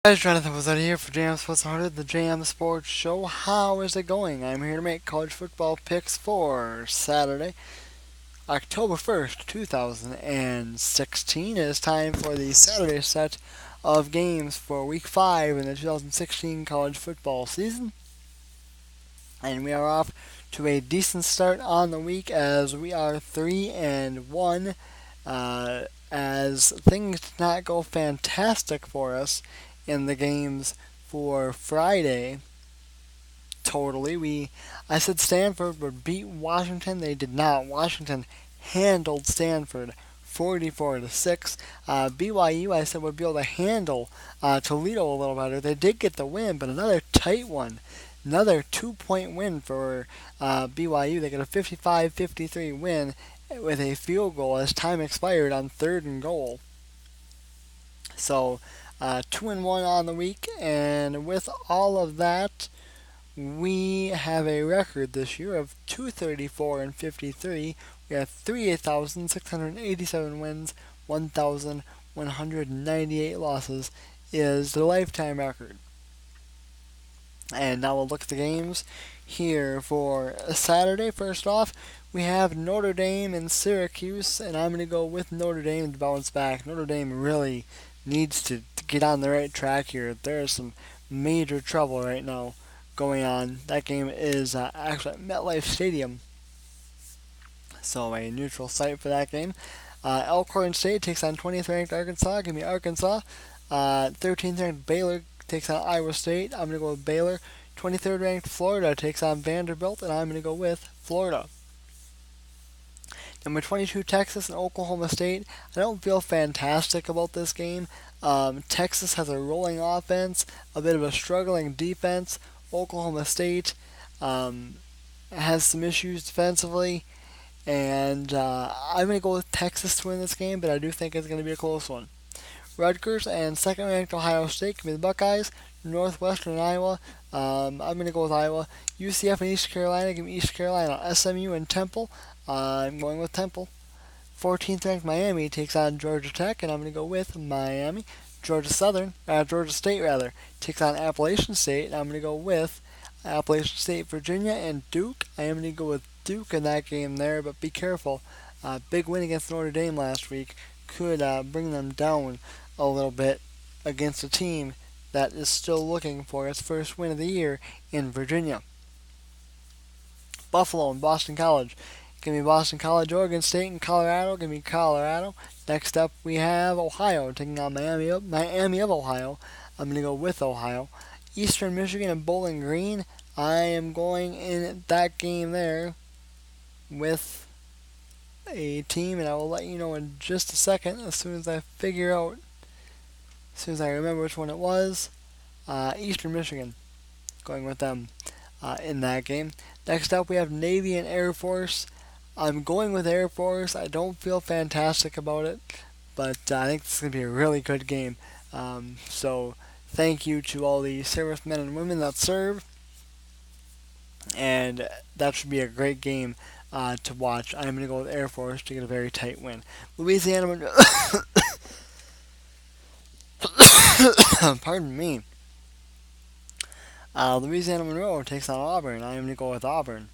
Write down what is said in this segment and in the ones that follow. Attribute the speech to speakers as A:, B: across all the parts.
A: Guys, Jonathan was out here for JM Sports 100, the JM Sports Show. How is it going? I'm here to make college football picks for Saturday, October 1st, 2016. It is time for the Saturday set of games for Week 5 in the 2016 college football season. And we are off to a decent start on the week as we are 3-1. As things did not go fantastic for us in the games for Friday. I said Stanford would beat Washington. They did not. Washington handled Stanford 44-6. BYU, I said, would be able to handle Toledo a little better. They did get the win, but another tight one. Another 2-point win for BYU. They got a 55-53 win with a field goal as time expired on 3rd and goal. So 2-1 on the week, and with all of that, we have a record this year of 234-53. We have 38,687 wins, 1,198 losses is the lifetime record. And now we'll look at the games here for Saturday. First off, we have Notre Dame and Syracuse, and I'm going to go with Notre Dame to bounce back. Notre Dame really needs to get on the right track here. There is some major trouble right now going on. That game is actually at MetLife Stadium, so a neutral site for that game. Elkhorn State takes on 20th ranked Arkansas. Give me Arkansas. 13th ranked Baylor takes on Iowa State. I'm going to go with Baylor. 23rd ranked Florida takes on Vanderbilt, and I'm going to go with Florida. Number 22, Texas and Oklahoma State. I don't feel fantastic about this game. Texas has a rolling offense, a bit of a struggling defense. Oklahoma State has some issues defensively, and I'm going to go with Texas to win this game, but I do think it's going to be a close one. Rutgers and second-ranked Ohio State give me the Buckeyes. Northwestern Iowa, I'm going to go with Iowa. UCF and East Carolina, give me East Carolina. SMU and Temple, I'm going with Temple. 14th ranked Miami takes on Georgia Tech, and I'm going to go with Miami. Georgia State takes on Appalachian State, and I'm going to go with Appalachian State. Virginia and Duke, I am going to go with Duke in that game there, but be careful. Big win against Notre Dame last week could bring them down a little bit against a team that is still looking for its first win of the year in Virginia. Buffalo and Boston College. Give me Boston College. Oregon State and Colorado. Give me Colorado. Next up, we have Ohio taking on Miami of Ohio. I'm going to go with Ohio. Eastern Michigan and Bowling Green. I am going in that game there with a team, and I will let you know in just a second as soon as I remember which one it was. Eastern Michigan, going with them in that game. Next up, we have Navy and Air Force. I'm going with Air Force. I don't feel fantastic about it, but I think this is going to be a really good game. So thank you to all the servicemen and women that serve, and that should be a great game to watch. I'm going to go with Air Force to get a very tight win. Louisiana, pardon me. Louisiana Monroe takes on Auburn. I am going to go with Auburn.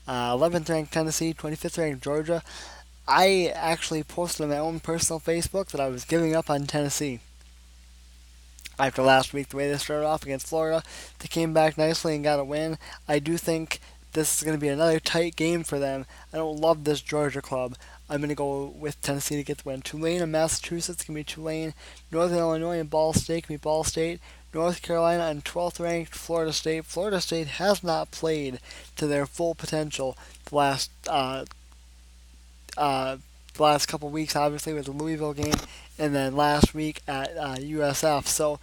A: 11th ranked Tennessee, 25th ranked Georgia. I actually posted on my own personal Facebook that I was giving up on Tennessee. After last week, the way they started off against Florida, they came back nicely and got a win. I do think this is going to be another tight game for them. I don't love this Georgia club. I'm going to go with Tennessee to get the win. Tulane and Massachusetts can be Tulane. Northern Illinois and Ball State can be Ball State. North Carolina and 12th ranked Florida State. Florida State has not played to their full potential the last couple weeks, obviously with the Louisville game, and then last week at USF. So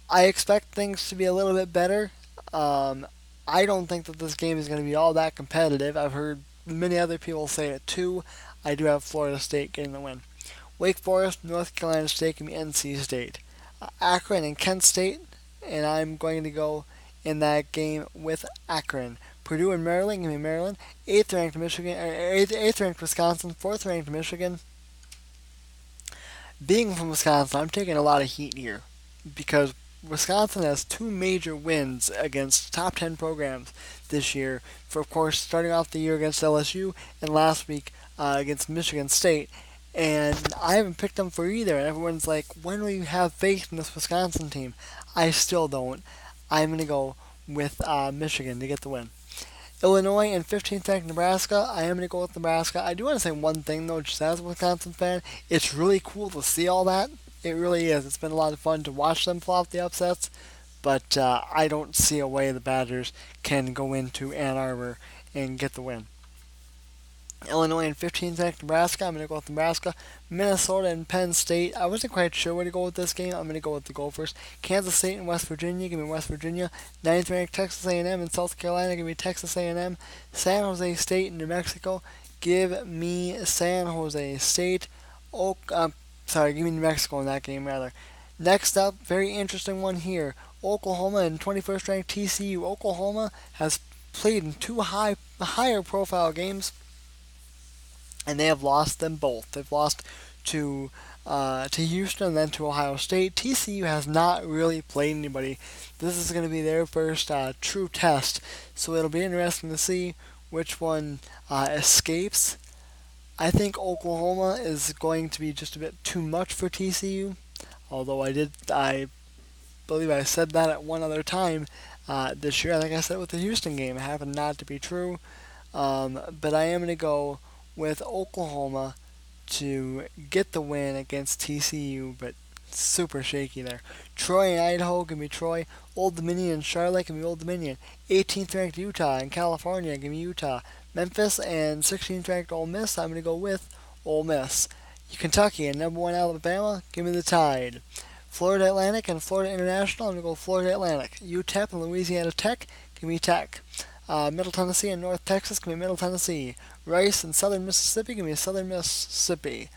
A: I expect things to be a little bit better. I don't think that this game is going to be all that competitive. I've heard many other people say it too. I do have Florida State getting the win. Wake Forest, North Carolina State, and NC State. Akron and Kent State, and I'm going to go in that game with Akron. Purdue and Maryland, give me Maryland. 8th ranked Michigan, 8th ranked Wisconsin, 4th ranked Michigan. Being from Wisconsin, I'm taking a lot of heat here because Wisconsin has two major wins against top 10 programs this year. For, of course, starting off the year against LSU and last week against Michigan State. And I haven't picked them for either. And everyone's like, when will you have faith in this Wisconsin team? I still don't. I'm going to go with Michigan to get the win. Illinois and 15th ranked Nebraska. I am going to go with Nebraska. I do want to say one thing though, just as a Wisconsin fan, it's really cool to see all that. It really is. It's been a lot of fun to watch them pull off the upsets, but I don't see a way the Badgers can go into Ann Arbor and get the win. Illinois and 15th ranked Nebraska. I'm going to go with Nebraska. Minnesota and Penn State. I wasn't quite sure where to go with this game. I'm going to go with the Gophers. Kansas State and West Virginia. Give me West Virginia. 9th ranked Texas A&M and South Carolina. Give me Texas A&M. San Jose State and New Mexico. Give me San Jose State. Give me New Mexico in that game rather. Next up, very interesting one here. Oklahoma and 21st ranked TCU. Oklahoma has played in two higher profile games, and they have lost them both. They've lost to Houston and then to Ohio State. TCU has not really played anybody. This is going to be their first true test, so it'll be interesting to see which one escapes. I think Oklahoma is going to be just a bit too much for TCU, although I believe I said that at one other time this year. I think I said it with the Houston game. It happened not to be true, but I am going to go with Oklahoma to get the win against TCU, but super shaky there. Troy and Idaho, give me Troy. Old Dominion and Charlotte, give me Old Dominion. 18th ranked Utah and California, give me Utah. Memphis and 16th ranked Ole Miss, I'm going to go with Ole Miss. Kentucky and number 1 Alabama, give me the Tide. Florida Atlantic and Florida International, I'm going to go Florida Atlantic. UTEP and Louisiana Tech, give me Tech. Middle Tennessee and North Texas, give me Middle Tennessee. Rice and Southern Mississippi, give me Southern Mississippi.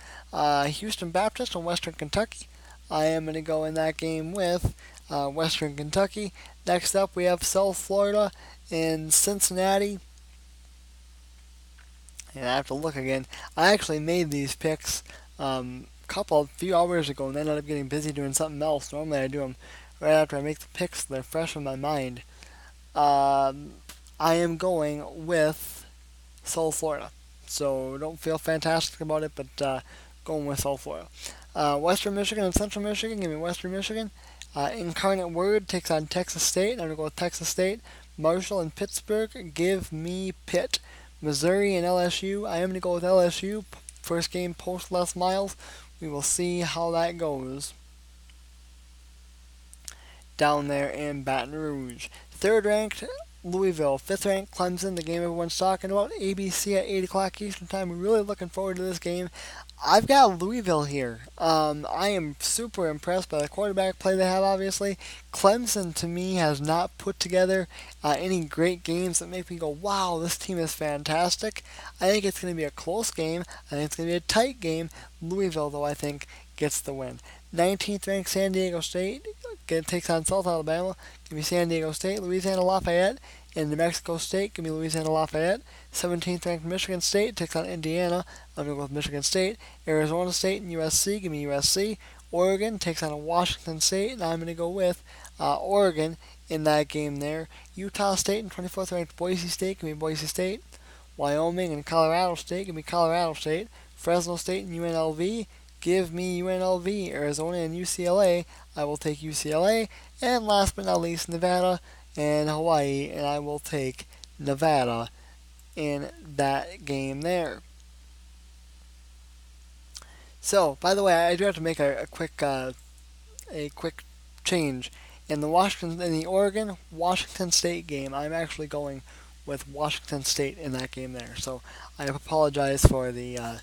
A: Houston Baptist and Western Kentucky, I am going to go in that game with Western Kentucky. Next up, we have South Florida and Cincinnati. And I have to look again. I actually made these picks a few hours ago, and then ended up getting busy doing something else. Normally I do them right after I make the picks, so they're fresh in my mind. I am going with South Florida. So don't feel fantastic about it, but going with South Florida. Western Michigan and Central Michigan, give me Western Michigan. Incarnate Word takes on Texas State, and I'm going to go with Texas State. Marshall and Pittsburgh, give me Pitt. Missouri and LSU, I am going to go with LSU. First game post Les Miles. We will see how that goes down there in Baton Rouge. 3rd ranked Louisville, 5th ranked Clemson, the game everyone's talking about. ABC at 8 o'clock Eastern Time. We're really looking forward to this game. I've got Louisville here. I am super impressed by the quarterback play they have, obviously. Clemson, to me, has not put together any great games that make me go, wow, this team is fantastic. I think it's going to be a close game. I think it's going to be a tight game. Louisville, though, I think, gets the win. 19th ranked San Diego State takes on South Alabama. Give me San Diego State. Louisiana Lafayette and New Mexico State. Give me Louisiana Lafayette. 17th ranked Michigan State takes on Indiana. I'm going to go with Michigan State. Arizona State and USC. Give me USC. Oregon takes on Washington State, and I'm going to go with Oregon in that game there. Utah State and 24th ranked Boise State. Give me Boise State. Wyoming and Colorado State. Give me Colorado State. Fresno State and UNLV. Give me UNLV. Arizona and UCLA. I will take UCLA. And last but not least, Nevada and Hawaii, and I will take Nevada in that game there. So, by the way, I do have to make a quick change. In the Oregon Washington State game, I'm actually going with Washington State in that game there. So I apologize for the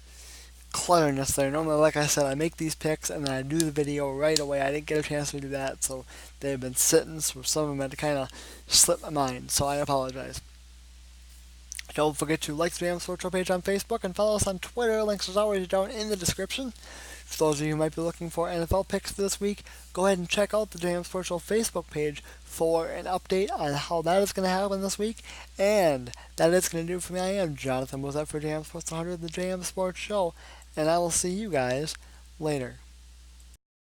A: clutterness there. Normally, like I said, I make these picks and then I do the video right away. I didn't get a chance to do that, so they've been sitting. So some of them had to kind of slip my mind. So I apologize. Don't forget to like the Jam Sports Show page on Facebook and follow us on Twitter. Links as always down in the description. For those of you who might be looking for NFL picks for this week, go ahead and check out the Jam Sports Show Facebook page for an update on how that is going to happen this week. And that is going to do it for me. I am Jonathan. Was that for Jam Sports 100, the Jam Sports Show, and I will see you guys later.